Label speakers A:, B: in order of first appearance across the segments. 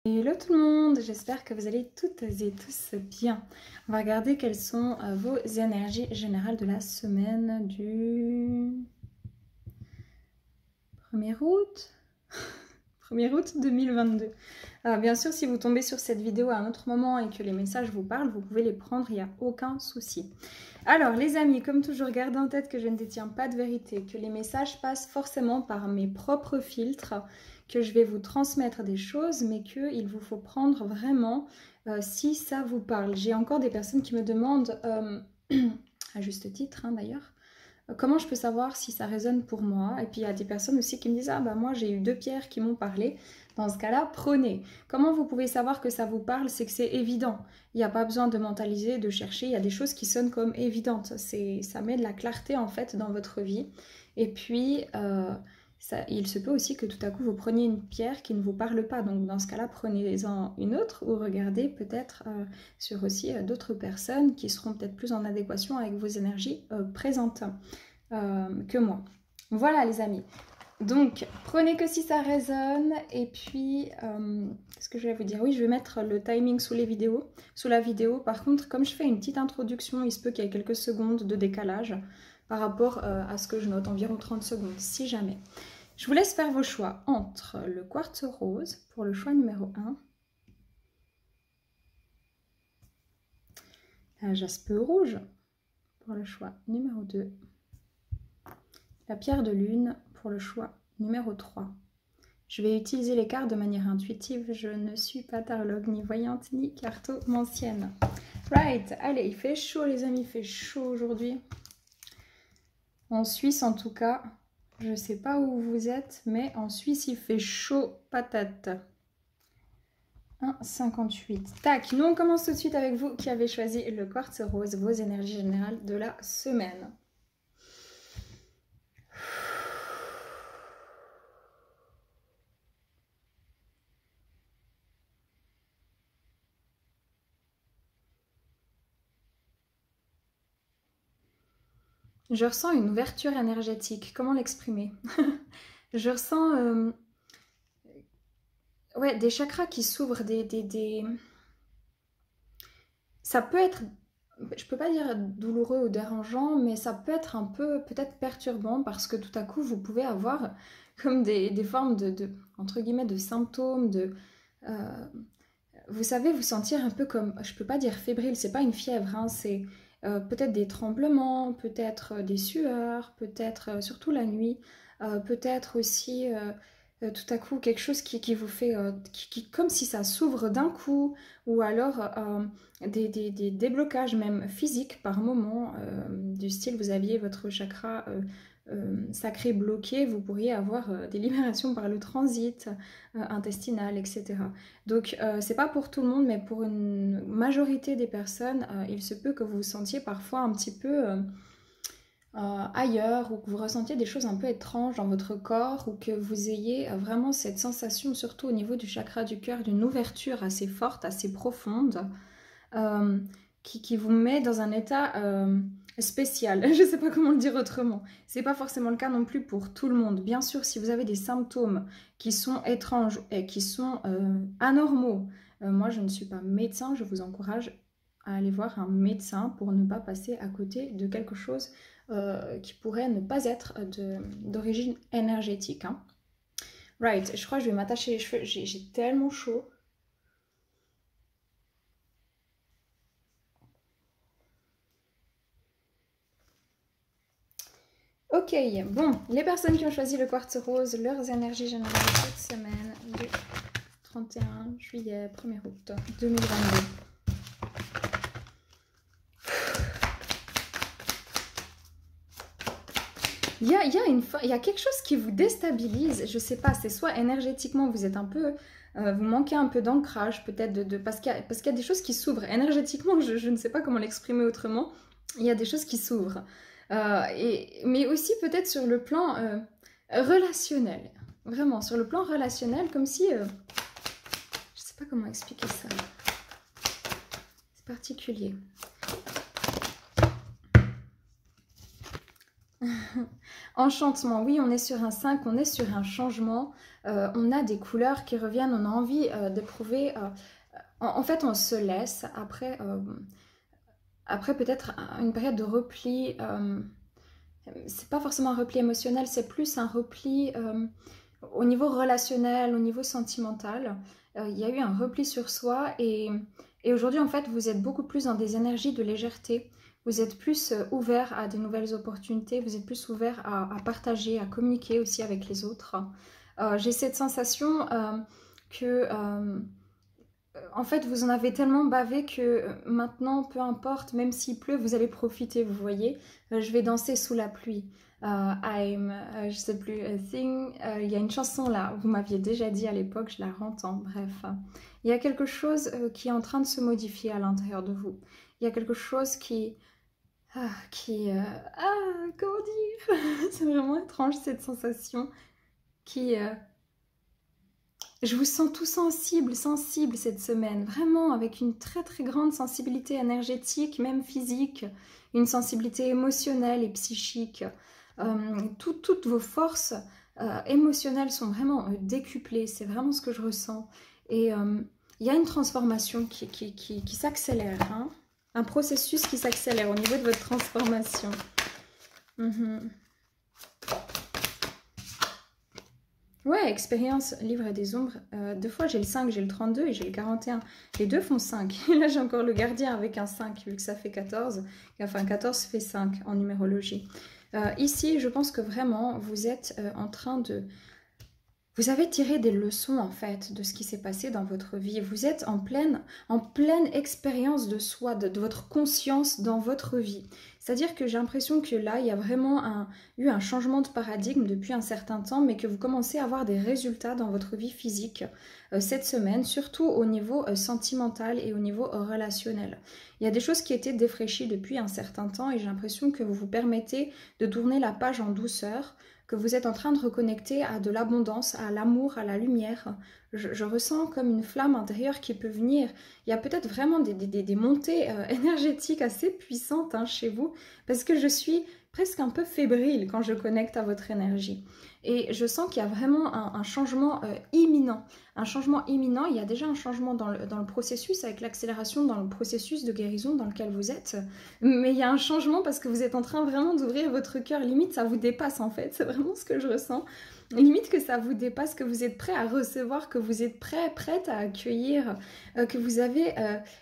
A: Hello tout le monde, j'espère que vous allez toutes et tous bien. On va regarder quelles sont vos énergies générales de la semaine du 1er août 1er août 2022. Alors bien sûr, si vous tombez sur cette vidéo à un autre moment et que les messages vous parlent, vous pouvez les prendre, il n'y a aucun souci. Alors les amis, comme toujours, gardez en tête que je ne détiens pas de vérité, que les messages passent forcément par mes propres filtres, que je vais vous transmettre des choses, mais qu'il vous faut prendre vraiment si ça vous parle. J'ai encore des personnes qui me demandent, à juste titre d'ailleurs, comment je peux savoir si ça résonne pour moi? Et puis il y a des personnes aussi qui me disent « Ah bah moi j'ai eu 2 pierres qui m'ont parlé ». Dans ce cas-là, prenez. Comment vous pouvez savoir que ça vous parle? C'est que c'est évident. Il n'y a pas besoin de mentaliser, de chercher. Il y a des choses qui sonnent comme évidentes. Ça met de la clarté en fait dans votre vie. Et puis, il se peut aussi que tout à coup vous preniez une pierre qui ne vous parle pas. Donc dans ce cas-là, prenez-en une autre ou regardez peut-être sur aussi d'autres personnes qui seront peut-être plus en adéquation avec vos énergies présentes que moi. Voilà les amis. Donc, prenez que si ça résonne. Et puis, ce que je vais vous dire, oui, je vais mettre le timing sous la vidéo. Par contre, comme je fais une petite introduction, il se peut qu'il y ait quelques secondes de décalage par rapport à ce que je note, environ 30 secondes, si jamais. Je vous laisse faire vos choix entre le quartz rose pour le choix numéro 1, la jaspe rouge pour le choix numéro 2, la pierre de lune pour le choix numéro 3. Je vais utiliser les cartes de manière intuitive, je ne suis pas tarologue, ni voyante, ni cartomancienne. Right, allez, il fait chaud les amis, il fait chaud aujourd'hui. En Suisse en tout cas, je ne sais pas où vous êtes, mais en Suisse il fait chaud patate. 1,58. Tac, nous on commence tout de suite avec vous qui avez choisi le quartz rose, vos énergies générales de la semaine. Je ressens une ouverture énergétique. Comment l'exprimer? Je ressens ouais, des chakras qui s'ouvrent, ça peut être, je peux pas dire douloureux ou dérangeant, mais ça peut être un peu peut-être perturbant parce que tout à coup vous pouvez avoir comme des formes entre guillemets de symptômes, vous savez, vous sentir un peu comme, je peux pas dire fébrile, c'est pas une fièvre, hein, c'est peut-être des tremblements, peut-être des sueurs, peut-être surtout la nuit, peut-être aussi tout à coup quelque chose qui vous fait, comme si ça s'ouvre d'un coup, ou alors des déblocages même physiques par moment, du style vous aviez votre chakra sacré bloqué, vous pourriez avoir des libérations par le transit intestinal, etc. Donc c'est pas pour tout le monde, mais pour une majorité des personnes, il se peut que vous vous sentiez parfois un petit peu ailleurs, ou que vous ressentiez des choses un peu étranges dans votre corps, ou que vous ayez vraiment cette sensation, surtout au niveau du chakra du cœur, d'une ouverture assez forte, assez profonde, qui vous met dans un état spécial. Je ne sais pas comment le dire autrement. C'est pas forcément le cas non plus pour tout le monde. Bien sûr, si vous avez des symptômes qui sont étranges et qui sont anormaux, moi je ne suis pas médecin, je vous encourage à aller voir un médecin pour ne pas passer à côté de quelque chose qui pourrait ne pas être d'origine énergétique. Hein. Right, je crois que je vais m'attacher les cheveux, j'ai tellement chaud. Ok, bon, les personnes qui ont choisi le quartz rose, leurs énergies générales cette semaine du 31 juillet, 1er août 2022. Il y a quelque chose qui vous déstabilise, je sais pas, c'est soit énergétiquement vous êtes un peu, vous manquez un peu d'ancrage peut-être, parce qu'il y a des choses qui s'ouvrent. Énergétiquement, je ne sais pas comment l'exprimer autrement, il y a des choses qui s'ouvrent. Mais aussi peut-être sur le plan relationnel, vraiment sur le plan relationnel, comme si, je sais pas comment expliquer ça, c'est particulier. Enchantement, oui, on est sur un 5, on est sur un changement. On a des couleurs qui reviennent, on a envie d'éprouver. En fait, on se laisse après peut-être une période de repli. C'est pas forcément un repli émotionnel, c'est plus un repli au niveau relationnel, au niveau sentimental. Il y a eu un repli sur soi et aujourd'hui, en fait, vous êtes beaucoup plus dans des énergies de légèreté. Vous êtes plus ouvert à de nouvelles opportunités, vous êtes plus ouvert à partager, à communiquer aussi avec les autres. J'ai cette sensation que en fait, vous en avez tellement bavé que maintenant, peu importe, même s'il pleut, vous allez profiter, vous voyez. Je vais danser sous la pluie. Je sais plus, il y a une chanson là, vous m'aviez déjà dit à l'époque, je la rentends, bref. Il y a quelque chose qui est en train de se modifier à l'intérieur de vous. Il y a quelque chose comment dire? C'est vraiment étrange cette sensation qui... je vous sens tout sensible cette semaine, vraiment avec une très très grande sensibilité énergétique, même physique, une sensibilité émotionnelle et psychique. Toutes vos forces émotionnelles sont vraiment décuplées, c'est vraiment ce que je ressens. Et il y a une transformation qui s'accélère, hein, un processus qui s'accélère au niveau de votre transformation. Ouais, expérience, livre des ombres. Deux fois, j'ai le 5, j'ai le 32 et j'ai le 41. Les deux font 5. Et là, j'ai encore le gardien avec un 5, vu que ça fait 14. Enfin, 14 fait 5 en numérologie. Ici, je pense que vraiment, vous êtes en train de... Vous avez tiré des leçons, en fait, de ce qui s'est passé dans votre vie. Vous êtes en pleine expérience de soi, de votre conscience dans votre vie. C'est-à-dire que j'ai l'impression que là, il y a vraiment eu un changement de paradigme depuis un certain temps, mais que vous commencez à avoir des résultats dans votre vie physique cette semaine, surtout au niveau sentimental et au niveau relationnel. Il y a des choses qui étaient défraîchies depuis un certain temps et j'ai l'impression que vous vous permettez de tourner la page en douceur, que vous êtes en train de reconnecter à de l'abondance, à l'amour, à la lumière. Je ressens comme une flamme intérieure qui peut venir. Il y a peut-être vraiment des montées énergétiques assez puissantes hein, chez vous, parce que je suis presque un peu fébrile quand je connecte à votre énergie. Et je sens qu'il y a vraiment un changement imminent. Un changement imminent, il y a déjà un changement dans le processus, avec l'accélération dans le processus de guérison dans lequel vous êtes. Mais il y a un changement parce que vous êtes en train vraiment d'ouvrir votre cœur. Limite, ça vous dépasse en fait. C'est vraiment ce que je ressens. Limite que ça vous dépasse, que vous êtes prêt à recevoir, que vous êtes prête à accueillir, que vous avez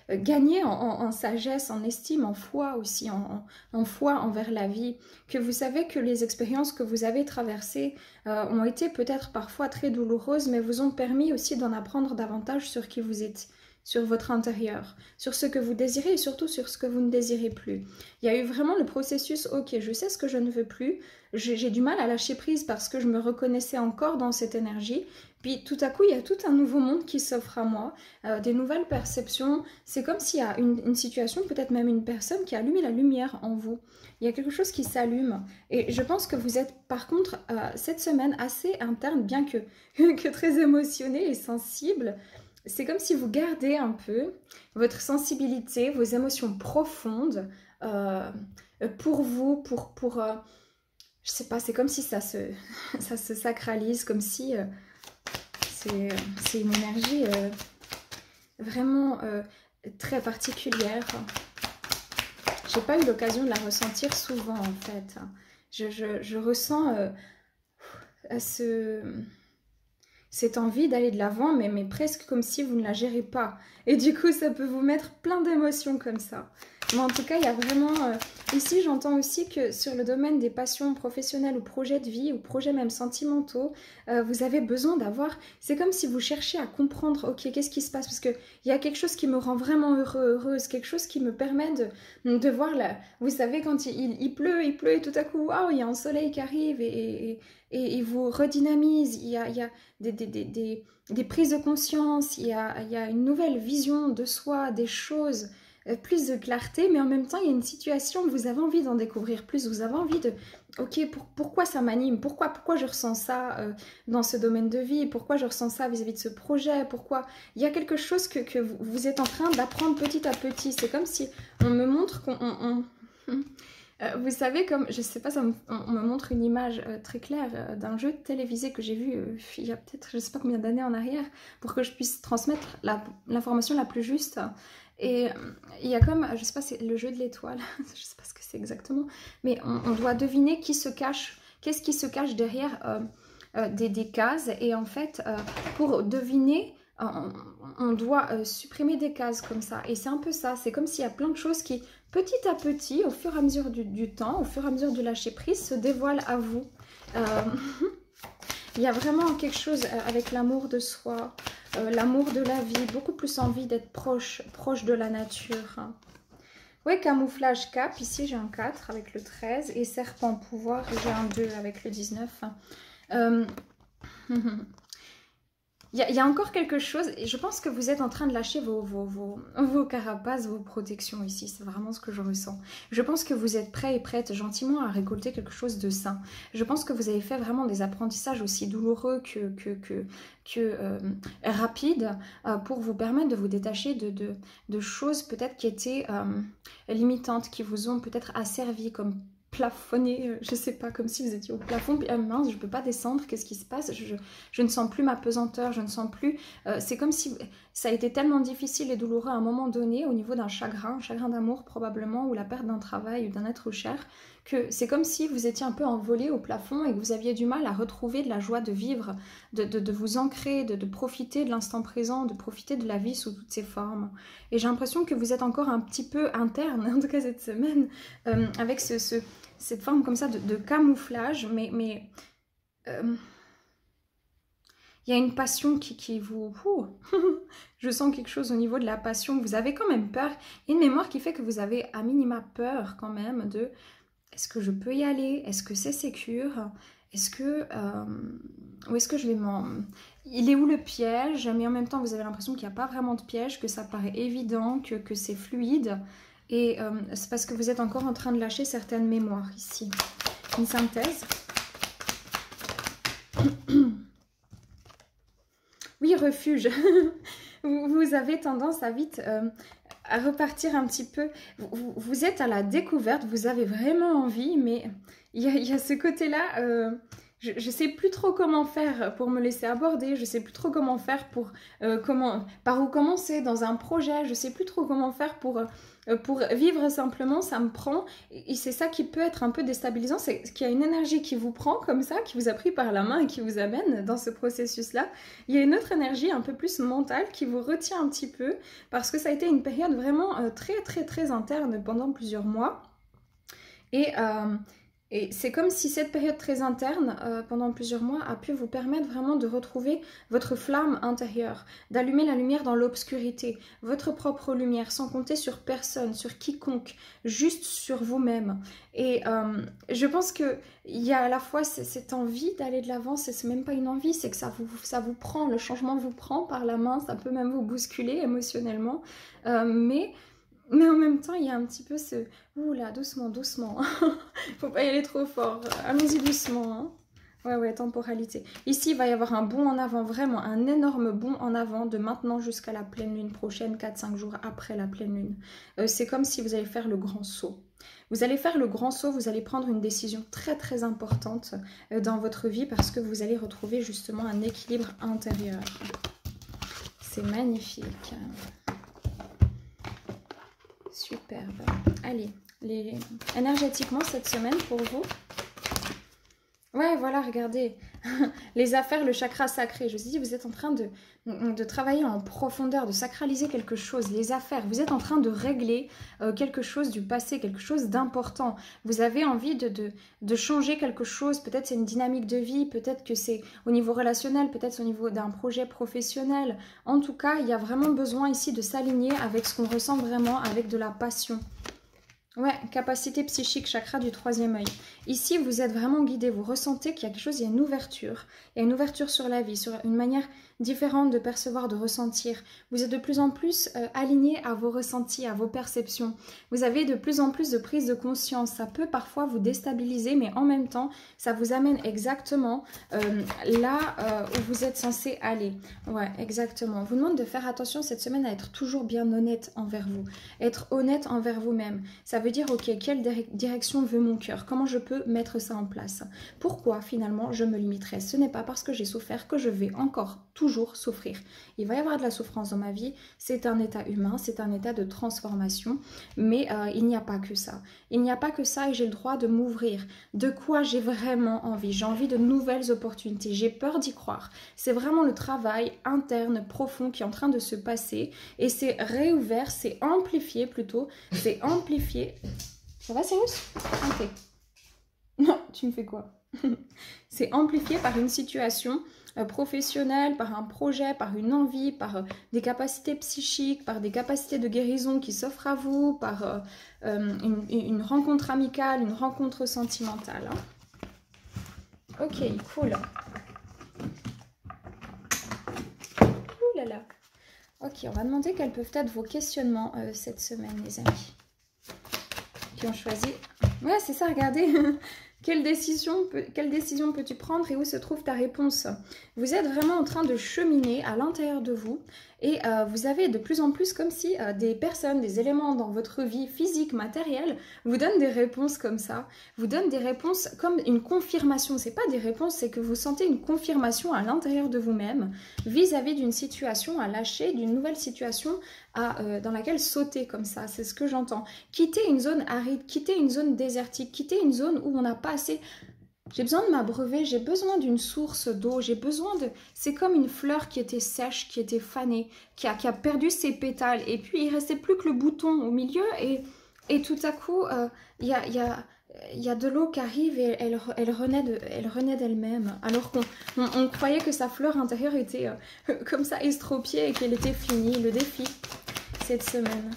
A: gagné en sagesse, en estime, en foi aussi, en foi envers la vie, que vous savez que les expériences que vous avez traversées ont été peut-être parfois très douloureuses, mais vous ont permis aussi d'en apprendre davantage sur qui vous êtes, sur votre intérieur, sur ce que vous désirez et surtout sur ce que vous ne désirez plus. Il y a eu vraiment le processus, ok, je sais ce que je ne veux plus, j'ai du mal à lâcher prise parce que je me reconnaissais encore dans cette énergie, puis tout à coup, il y a tout un nouveau monde qui s'offre à moi, des nouvelles perceptions, c'est comme s'il y a une situation, peut-être même une personne qui a allumé la lumière en vous. Il y a quelque chose qui s'allume et je pense que vous êtes par contre cette semaine assez interne, bien que très émotionnée et sensible. C'est comme si vous gardez un peu votre sensibilité, vos émotions profondes pour vous, je sais pas, c'est comme si ça se sacralise, comme si c'est une énergie vraiment très particulière. J'ai pas eu l'occasion de la ressentir souvent en fait. Je ressens cette envie d'aller de l'avant, mais presque comme si vous ne la gérez pas. Et du coup, ça peut vous mettre plein d'émotions comme ça. Mais en tout cas, il y a vraiment... ici, j'entends aussi que sur le domaine des passions professionnelles ou projets de vie, ou projets même sentimentaux, vous avez besoin d'avoir... C'est comme si vous cherchiez à comprendre, ok, qu'est-ce qui se passe? Parce qu'il y a quelque chose qui me rend vraiment heureuse, quelque chose qui me permet de voir... Vous savez, quand il pleut, et tout à coup, waouh, il y a un soleil qui arrive et vous redynamise, il y a des prises de conscience, il y a une nouvelle vision de soi, des choses, plus de clarté, mais en même temps, il y a une situation où vous avez envie d'en découvrir plus, vous avez envie de, ok, pourquoi ça m'anime, pourquoi je ressens ça dans ce domaine de vie, pourquoi je ressens ça vis-à-vis de ce projet, pourquoi, il y a quelque chose que vous êtes en train d'apprendre petit à petit, c'est comme si on me montre qu'on... Vous savez, comme, je sais pas, on me montre une image très claire d'un jeu télévisé que j'ai vu il y a peut-être, je sais pas combien d'années en arrière, pour que je puisse transmettre l'information la plus juste. Et il y a comme, je sais pas, c'est le jeu de l'étoile, je sais pas ce que c'est exactement, mais on doit deviner qui se cache, qu'est-ce qui se cache derrière des cases. Et en fait, pour deviner, on doit supprimer des cases comme ça. Et c'est un peu ça, c'est comme s'il y a plein de choses qui, petit à petit, au fur et à mesure du temps, au fur et à mesure du lâcher prise, se dévoilent à vous. Il y a vraiment quelque chose avec l'amour de soi, l'amour de la vie, beaucoup plus envie d'être proche de la nature. Oui, camouflage cap, ici j'ai un 4 avec le 13, et serpent pouvoir, j'ai un 2 avec le 19. Il y a encore quelque chose, et je pense que vous êtes en train de lâcher vos carapaces, vos protections ici, c'est vraiment ce que je ressens. Je pense que vous êtes prêts et prêtes gentiment à récolter quelque chose de sain. Je pense que vous avez fait vraiment des apprentissages aussi douloureux que rapides pour vous permettre de vous détacher de choses peut-être qui étaient limitantes, qui vous ont peut-être asservi comme plafonner, je sais pas, comme si vous étiez au plafond, puis mince, je peux pas descendre, qu'est-ce qui se passe, je ne sens plus ma pesanteur, je ne sens plus, c'est comme si ça a été tellement difficile et douloureux à un moment donné, au niveau d'un chagrin d'amour probablement, ou la perte d'un travail ou d'un être cher, que c'est comme si vous étiez un peu envolé au plafond et que vous aviez du mal à retrouver de la joie de vivre, de vous ancrer, de profiter de l'instant présent, de profiter de la vie sous toutes ses formes. Et j'ai l'impression que vous êtes encore un petit peu interne, en tout cas cette semaine, avec cette forme comme ça de camouflage, mais il y a une passion qui vous... je sens quelque chose au niveau de la passion, vous avez quand même peur, il y a une mémoire qui fait que vous avez à minima peur quand même de... Est-ce que je peux y aller? Est-ce que c'est sécure? Est-ce que... où est-ce que je vais m'en... Il est où le piège? Mais en même temps, vous avez l'impression qu'il n'y a pas vraiment de piège, que ça paraît évident, que c'est fluide. Et c'est parce que vous êtes encore en train de lâcher certaines mémoires ici. Une synthèse. Oui, refuge. Vous avez tendance à vite... à repartir un petit peu, vous êtes à la découverte, vous avez vraiment envie, mais il y a ce côté-là, je ne sais plus trop comment faire pour me laisser aborder, je ne sais plus trop comment faire pour, par où commencer dans un projet, je ne sais plus trop comment faire pour vivre simplement, ça me prend, et c'est ça qui peut être un peu déstabilisant, c'est qu'il y a une énergie qui vous prend comme ça, qui vous a pris par la main et qui vous amène dans ce processus-là. Il y a une autre énergie un peu plus mentale qui vous retient un petit peu, parce que ça a été une période vraiment très interne pendant plusieurs mois. Et c'est comme si cette période très interne, pendant plusieurs mois, a pu vous permettre vraiment de retrouver votre flamme intérieure, d'allumer la lumière dans l'obscurité, votre propre lumière, sans compter sur personne, sur quiconque, juste sur vous-même. Et je pense qu'il y a à la fois cette envie d'aller de l'avant, c'est même pas une envie, c'est que ça vous prend, le changement vous prend par la main, ça peut même vous bousculer émotionnellement, mais en même temps, il y a un petit peu ce... Ouh là, doucement, doucement. Faut pas y aller trop fort. Allons-y doucement. Hein. Ouais, temporalité. Ici, il va y avoir un bond en avant, vraiment un énorme bond en avant de maintenant jusqu'à la pleine lune prochaine, 4-5 jours après la pleine lune. C'est comme si vous allez faire le grand saut. Vous allez faire le grand saut, vous allez prendre une décision très importante dans votre vie parce que vous allez retrouver justement un équilibre intérieur. C'est magnifique. Superbe. Allez, énergétiquement cette semaine pour vous. Ouais, voilà, regardez. Les affaires, le chakra sacré. Je vous ai dit, vous êtes en train de travailler en profondeur, de sacraliser quelque chose. Les affaires, vous êtes en train de régler quelque chose du passé, quelque chose d'important. Vous avez envie de changer quelque chose. Peut-être c'est une dynamique de vie, peut-être que c'est au niveau relationnel, peut-être au niveau d'un projet professionnel. En tout cas, il y a vraiment besoin ici de s'aligner avec ce qu'on ressent vraiment, avec de la passion. Ouais, capacité psychique, chakra du 3e œil. Ici, vous êtes vraiment guidé, vous ressentez qu'il y a quelque chose, il y a une ouverture. Il y a une ouverture sur la vie, sur une manière différente de percevoir, de ressentir. Vous êtes de plus en plus aligné à vos ressentis, à vos perceptions. Vous avez de plus en plus de prise de conscience. Ça peut parfois vous déstabiliser, mais en même temps, ça vous amène exactement là où vous êtes censé aller. Ouais, exactement. On vous demande de faire attention cette semaine à être toujours bien honnête envers vous. Être honnête envers vous-même. Ça veut dire, ok, quelle direction veut mon cœur? Comment je peux mettre ça en place? Pourquoi finalement je me limiterai? Ce n'est pas parce que j'ai souffert que je vais encore toujours souffrir. Il va y avoir de la souffrance dans ma vie, c'est un état humain, c'est un état de transformation, mais il n'y a pas que ça. Il n'y a pas que ça et j'ai le droit de m'ouvrir. De quoi j'ai vraiment envie? J'ai envie de nouvelles opportunités, j'ai peur d'y croire. C'est vraiment le travail interne, profond qui est en train de se passer et c'est réouvert, c'est amplifié plutôt, c'est amplifié. Ça va Cyrus? Ok. Non, tu me fais quoi? C'est amplifié par une situation professionnelle, par un projet, par une envie, par des capacités psychiques, par des capacités de guérison qui s'offrent à vous, par une rencontre amicale, une rencontre sentimentale. Hein. Ok, cool. Ouh là là. Ok, on va demander quels peuvent être vos questionnements cette semaine, les amis. Qui ont choisi. Ouais, c'est ça, regardez. Quelle décision peux-tu prendre et où se trouve ta réponse? Vous êtes vraiment en train de cheminer à l'intérieur de vous et vous avez de plus en plus comme si des personnes, des éléments dans votre vie physique, matérielle, vous donnent des réponses comme ça, vous donnent des réponses comme une confirmation. C'est pas des réponses, c'est que vous sentez une confirmation à l'intérieur de vous-même vis-à-vis d'une situation à lâcher, d'une nouvelle situation dans laquelle sauter comme ça, c'est ce que j'entends. Quitter une zone aride, quitter une zone désertique, quitter une zone où on n'a pas assez... J'ai besoin de m'abreuver, j'ai besoin d'une source d'eau, j'ai besoin de... C'est comme une fleur qui était sèche, qui était fanée, qui a perdu ses pétales, et puis il restait plus que le bouton au milieu, et tout à coup, il y a de l'eau qui arrive et elle renaît d'elle-même, alors qu'on croyait que sa fleur intérieure était comme ça estropiée et qu'elle était finie. Le défi cette semaine.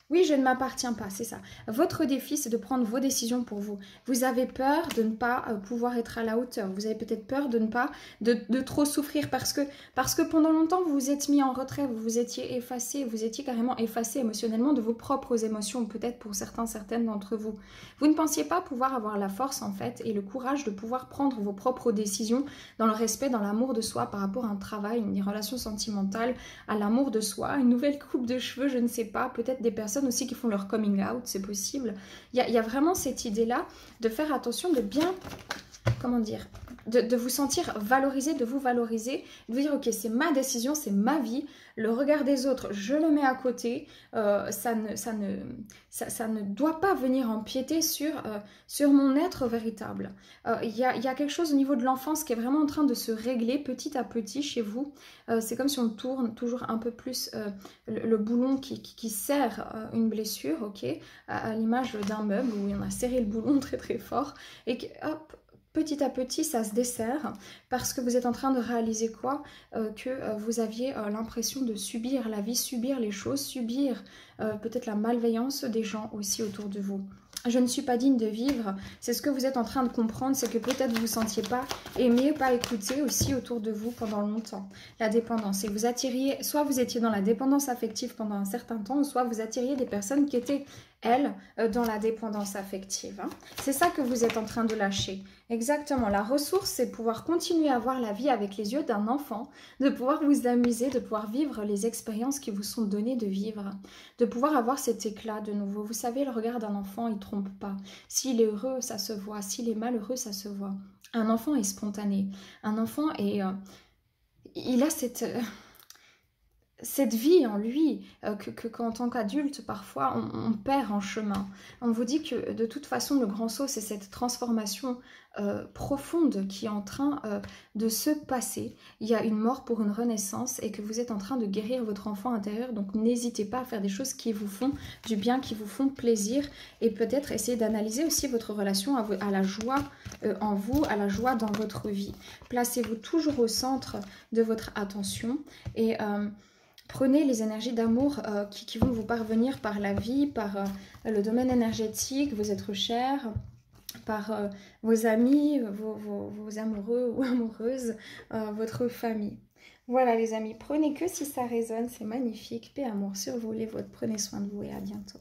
A: Oui, je ne m'appartiens pas, c'est ça. Votre défi, c'est de prendre vos décisions pour vous. Vous avez peur de ne pas pouvoir être à la hauteur. Vous avez peut-être peur de ne pas, de trop souffrir parce que pendant longtemps, vous vous êtes mis en retrait, vous vous étiez effacé, vous étiez carrément effacé émotionnellement de vos propres émotions, peut-être pour certaines d'entre vous. Vous ne pensiez pas pouvoir avoir la force, en fait, et le courage de pouvoir prendre vos propres décisions dans le respect, dans l'amour de soi par rapport à un travail, une relation sentimentale, à l'amour de soi, une nouvelle coupe de cheveux, je ne sais pas, peut-être des personnes aussi qui font leur coming out, c'est possible. Il y a vraiment cette idée-là de faire attention, de bien, comment dire, de vous sentir valorisé, de vous valoriser, de vous dire ok, c'est ma décision, c'est ma vie, le regard des autres, je le mets à côté, ça ne doit pas venir empiéter sur mon être véritable. Il y a quelque chose au niveau de l'enfance qui est vraiment en train de se régler petit à petit chez vous. C'est comme si on tourne toujours un peu plus le boulon qui serre une blessure, ok, à l'image d'un meuble où on a serré le boulon très très fort et que hop, petit à petit, ça se desserre parce que vous êtes en train de réaliser quoi? Que vous aviez l'impression de subir la vie, subir les choses, subir peut-être la malveillance des gens aussi autour de vous. Je ne suis pas digne de vivre, c'est ce que vous êtes en train de comprendre, c'est que peut-être vous ne vous sentiez pas aimé, pas écouté aussi autour de vous pendant longtemps. La dépendance, et vous attiriez, soit vous étiez dans la dépendance affective pendant un certain temps, soit vous attiriez des personnes qui étaient, elles, dans la dépendance affective. Hein. C'est ça que vous êtes en train de lâcher. Exactement, la ressource, c'est de pouvoir continuer à voir la vie avec les yeux d'un enfant, de pouvoir vous amuser, de pouvoir vivre les expériences qui vous sont données de vivre, de pouvoir avoir cet éclat de nouveau. Vous savez, le regard d'un enfant, il ne trompe pas. S'il est heureux, ça se voit. S'il est malheureux, ça se voit. Un enfant est spontané. Un enfant est... il a cette vie en lui qu'en tant qu'adulte, parfois, on perd en chemin. On vous dit que de toute façon, le grand saut, c'est cette transformation profonde qui est en train de se passer. Il y a une mort pour une renaissance et que vous êtes en train de guérir votre enfant intérieur. Donc, n'hésitez pas à faire des choses qui vous font du bien, qui vous font plaisir et peut-être essayer d'analyser aussi votre relation à la joie en vous, à la joie dans votre vie. Placez-vous toujours au centre de votre attention et... prenez les énergies d'amour qui vont vous parvenir par la vie, par le domaine énergétique, vos êtres chers, par vos amis, vos amoureux ou amoureuses, votre famille. Voilà les amis, prenez que si ça résonne, c'est magnifique. Paix, amour sur vous, les vôtres, prenez soin de vous et à bientôt.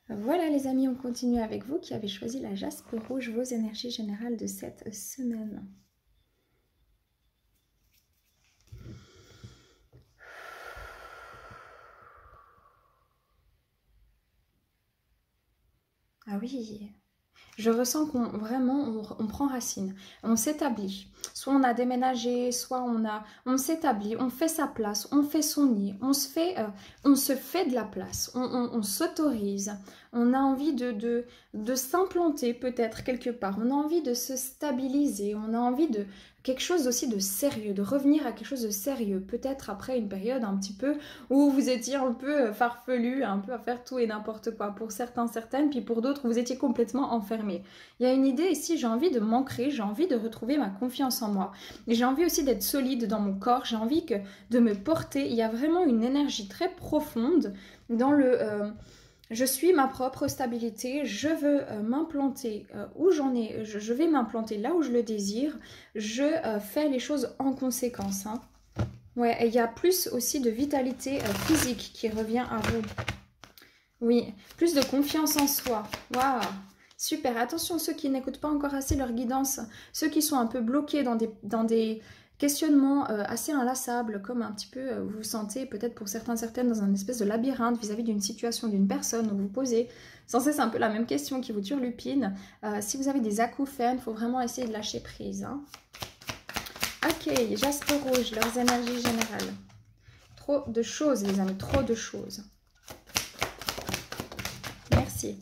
A: Voilà les amis, on continue avec vous qui avez choisi la jaspe rouge, vos énergies générales de cette semaine. Ah oui. Je ressens qu'on vraiment on prend racine, on s'établit. Soit on a déménagé, soit on s'établit, on fait sa place, on fait son nid, on se fait de la place, on s'autorise, on a envie de s'implanter peut-être quelque part, on a envie de se stabiliser, on a envie de quelque chose aussi de sérieux, de revenir à quelque chose de sérieux, peut-être après une période un petit peu où vous étiez un peu farfelu, un peu à faire tout et n'importe quoi pour certains, certaines, puis pour d'autres vous étiez complètement enfermé. Il y a une idée ici, j'ai envie de m'ancrer, j'ai envie de retrouver ma confiance en moi. Et j'ai envie aussi d'être solide dans mon corps, j'ai envie de me porter. Il y a vraiment une énergie très profonde dans le... je suis ma propre stabilité, je veux m'implanter où j'en ai, je vais m'implanter là où je le désire, je fais les choses en conséquence. Hein. Ouais, et il y a plus aussi de vitalité physique qui revient à vous. Oui, plus de confiance en soi. Waouh! Super, attention ceux qui n'écoutent pas encore assez leur guidance, ceux qui sont un peu bloqués dans des questionnements assez inlassables, comme un petit peu vous vous sentez peut-être pour certains, certaines dans un espèce de labyrinthe vis-à-vis d'une situation, d'une personne où vous posez sans cesse un peu la même question qui vous turlupine. Si vous avez des acouphènes, il faut vraiment essayer de lâcher prise. Hein. Ok, Jasper Rouge, leurs énergies générales. Trop de choses les amis, trop de choses. Merci.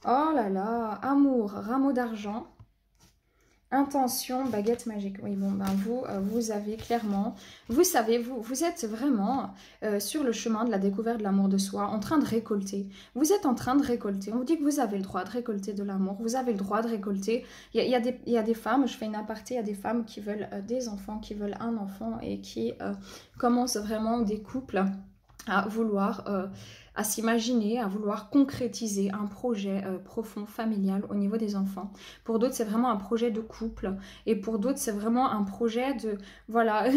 A: Oh là là, amour, rameau d'argent, intention, baguette magique. Oui, bon, ben vous avez clairement, vous savez, vous êtes vraiment sur le chemin de la découverte de l'amour de soi, en train de récolter. Vous êtes en train de récolter. On vous dit que vous avez le droit de récolter de l'amour, vous avez le droit de récolter. Il y a des femmes, je fais une aparté, il y a des femmes qui veulent des enfants, qui veulent un enfant et qui commencent vraiment des couples à vouloir... à s'imaginer, à vouloir concrétiser un projet profond, familial au niveau des enfants. Pour d'autres, c'est vraiment un projet de couple. Et pour d'autres, c'est vraiment un projet de... Voilà,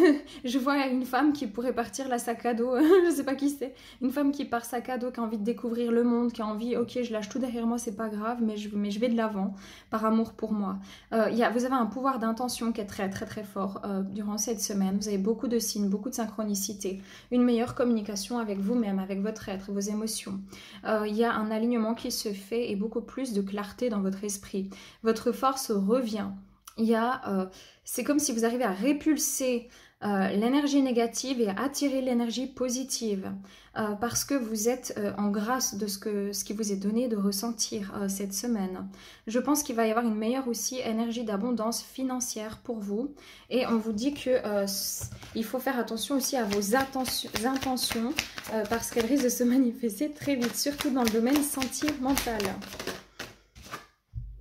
A: je vois une femme qui pourrait partir la sac à dos, je ne sais pas qui c'est. Une femme qui part sac à dos, qui a envie de découvrir le monde, qui a envie, ok, je lâche tout derrière moi, c'est pas grave, mais je vais de l'avant, par amour pour moi. Vous avez un pouvoir d'intention qui est très, très, très fort durant cette semaine. Vous avez beaucoup de signes, beaucoup de synchronicité, une meilleure communication avec vous-même, avec votre être, vos émotions. Il y a un alignement qui se fait et beaucoup plus de clarté dans votre esprit. Votre force revient. C'est comme si vous arrivez à répulser l'énergie négative et à attirer l'énergie positive parce que vous êtes en grâce de ce qui vous est donné de ressentir cette semaine. Je pense qu'il va y avoir une meilleure aussi énergie d'abondance financière pour vous et on vous dit que il faut faire attention aussi à vos intentions parce qu'elles risquent de se manifester très vite, surtout dans le domaine sentimental.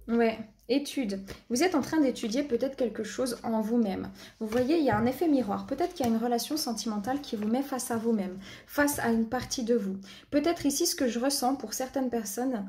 A: Ouais. Étude. Vous êtes en train d'étudier peut-être quelque chose en vous-même. Vous voyez, il y a un effet miroir. Peut-être qu'il y a une relation sentimentale qui vous met face à vous-même, face à une partie de vous. Peut-être ici, ce que je ressens pour certaines personnes,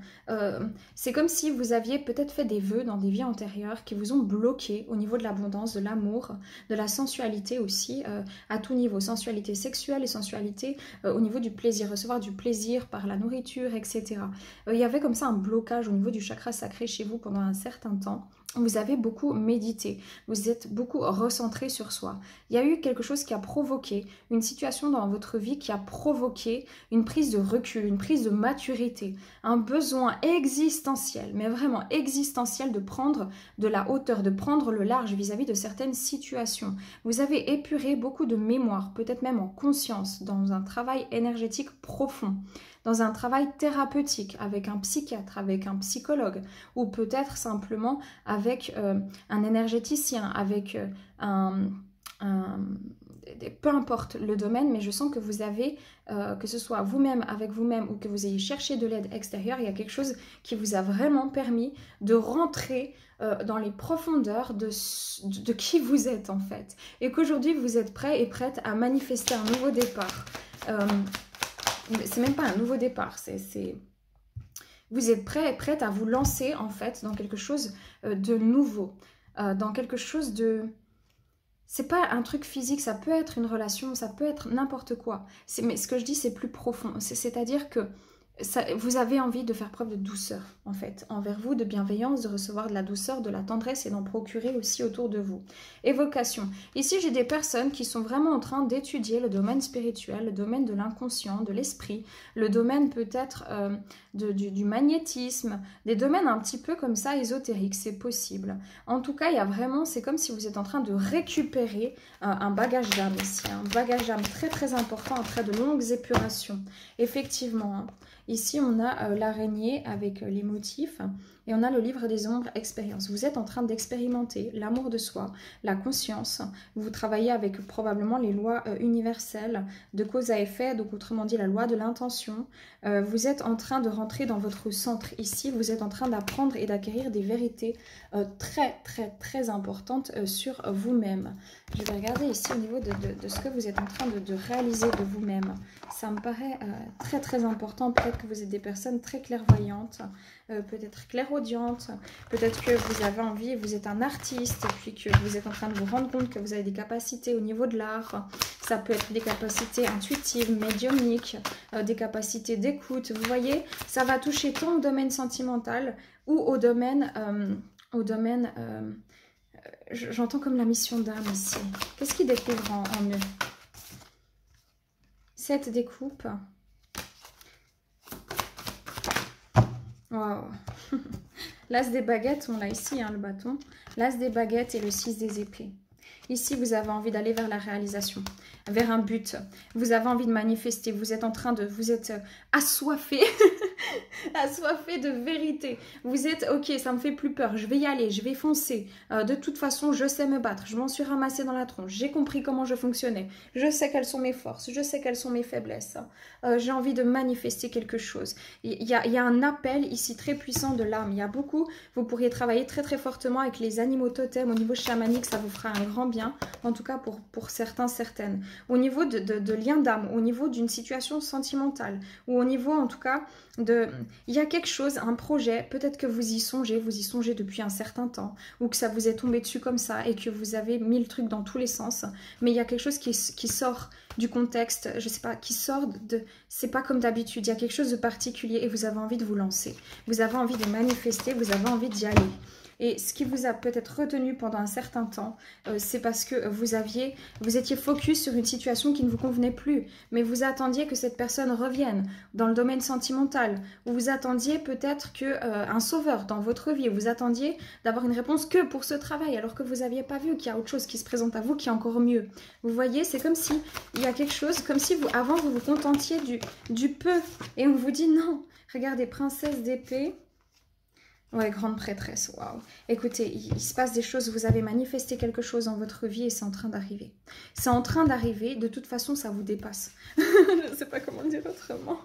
A: c'est comme si vous aviez peut-être fait des vœux dans des vies antérieures qui vous ont bloqué au niveau de l'abondance, de l'amour, de la sensualité aussi, à tout niveau. Sensualité sexuelle et sensualité au niveau du plaisir, recevoir du plaisir par la nourriture, etc. Il y avait comme ça un blocage au niveau du chakra sacré chez vous pendant un certain temps. Vous avez beaucoup médité, vous êtes beaucoup recentré sur soi. Il y a eu quelque chose qui a provoqué, une situation dans votre vie qui a provoqué une prise de recul, une prise de maturité, un besoin existentiel, mais vraiment existentiel de prendre de la hauteur, de prendre le large vis-à-vis de certaines situations. Vous avez épuré beaucoup de mémoire, peut-être même en conscience, dans un travail énergétique profond, dans un travail thérapeutique avec un psychiatre, avec un psychologue, ou peut-être simplement avec un énergéticien, avec peu importe le domaine, mais je sens que vous avez, que ce soit vous-même, avec vous-même, ou que vous ayez cherché de l'aide extérieure, il y a quelque chose qui vous a vraiment permis de rentrer dans les profondeurs de qui vous êtes en fait. Et qu'aujourd'hui, vous êtes prêt et prête à manifester un nouveau départ. C'est même pas un nouveau départ, vous êtes prêt et prête à vous lancer en fait dans quelque chose de nouveau, dans quelque chose de... C'est pas un truc physique, ça peut être une relation, ça peut être n'importe quoi. Mais ce que je dis, c'est plus profond. C'est-à-dire que vous avez envie de faire preuve de douceur, en fait, envers vous, de bienveillance, de recevoir de la douceur, de la tendresse et d'en procurer aussi autour de vous. Évocation. Ici, j'ai des personnes qui sont vraiment en train d'étudier le domaine spirituel, le domaine de l'inconscient, de l'esprit, le domaine peut-être du magnétisme, des domaines un petit peu comme ça ésotériques, c'est possible. En tout cas, il y a vraiment, c'est comme si vous êtes en train de récupérer un bagage d'âme ici, un bagage d'âme très très important après de longues épurations. Effectivement, hein. Ici, on a l'araignée avec les motifs et on a le livre des ombres, expérience. Vous êtes en train d'expérimenter l'amour de soi, la conscience. Vous travaillez avec probablement les lois universelles de cause à effet, donc autrement dit la loi de l'intention. Vous êtes en train de rentrer dans votre centre ici. Vous êtes en train d'apprendre et d'acquérir des vérités très très très importantes sur vous-même. Je vais regarder ici au niveau de ce que vous êtes en train de réaliser de vous-même. Ça me paraît très très important. Peut-être que vous êtes des personnes très clairvoyantes, peut-être clairaudientes, peut-être que vous avez envie, vous êtes un artiste, et puis que vous êtes en train de vous rendre compte que vous avez des capacités au niveau de l'art. Ça peut être des capacités intuitives, médiumniques, des capacités d'écoute. Vous voyez, ça va toucher tant au domaine sentimental ou au domaine... j'entends comme la mission d'âme ici. Qu'est-ce qu'ils découvrent en eux? 7 découpes. Waouh. L'as des baguettes, on l'a ici, hein, le bâton. L'as des baguettes et le 6 des épées. Ici, vous avez envie d'aller vers la réalisation, vers un but. Vous avez envie de manifester. Vous êtes en train de... Vous êtes assoiffé. Assoiffé de vérité. Vous êtes, ok, ça me fait plus peur. Je vais y aller, je vais foncer. De toute façon, je sais me battre. Je m'en suis ramassée dans la tronche. J'ai compris comment je fonctionnais. Je sais quelles sont mes forces. Je sais quelles sont mes faiblesses. J'ai envie de manifester quelque chose. Il y a un appel ici très puissant de l'âme. Il y a beaucoup... Vous pourriez travailler très très fortement avec les animaux totems. Au niveau chamanique, ça vous fera un grand bien. En tout cas pour certains, certaines. Au niveau de liens d'âme, au niveau d'une situation sentimentale, ou au niveau en tout cas de... Il y a quelque chose, un projet, peut-être que vous y songez depuis un certain temps, ou que ça vous est tombé dessus comme ça, et que vous avez mis le truc dans tous les sens, mais il y a quelque chose qui sort du contexte, je sais pas, qui sort de... C'est pas comme d'habitude, il y a quelque chose de particulier, et vous avez envie de vous lancer. Vous avez envie de manifester, vous avez envie d'y aller. Et ce qui vous a peut-être retenu pendant un certain temps, c'est parce que vous étiez focus sur une situation qui ne vous convenait plus. Mais vous attendiez que cette personne revienne dans le domaine sentimental. Ou vous attendiez peut-être un sauveur dans votre vie. Vous attendiez d'avoir une réponse que pour ce travail, alors que vous n'aviez pas vu qu'il y a autre chose qui se présente à vous qui est encore mieux. Vous voyez, c'est comme si il y a quelque chose, comme si avant vous vous contentiez du peu. Et on vous dit non. Regardez, princesse d'épée. Ouais, grande prêtresse, waouh. Écoutez, il se passe des choses, vous avez manifesté quelque chose dans votre vie et c'est en train d'arriver. C'est en train d'arriver, de toute façon, ça vous dépasse. Je ne sais pas comment le dire autrement.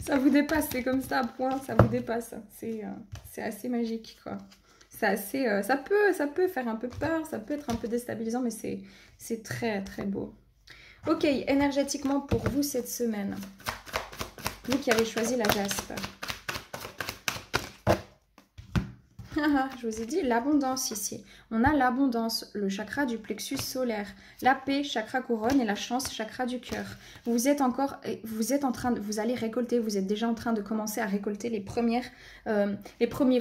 A: Ça vous dépasse, c'est comme ça, point, ça vous dépasse. C'est assez magique, quoi. C'est assez, ça peut faire un peu peur, ça peut être un peu déstabilisant, mais c'est très, très beau. Ok, énergétiquement pour vous cette semaine, vous qui avez choisi la jaspe. Je vous ai dit l'abondance ici. On a l'abondance, le chakra du plexus solaire, la paix, chakra couronne et la chance, chakra du cœur. Vous êtes en train de, vous allez récolter, vous êtes déjà en train de commencer à récolter les premiers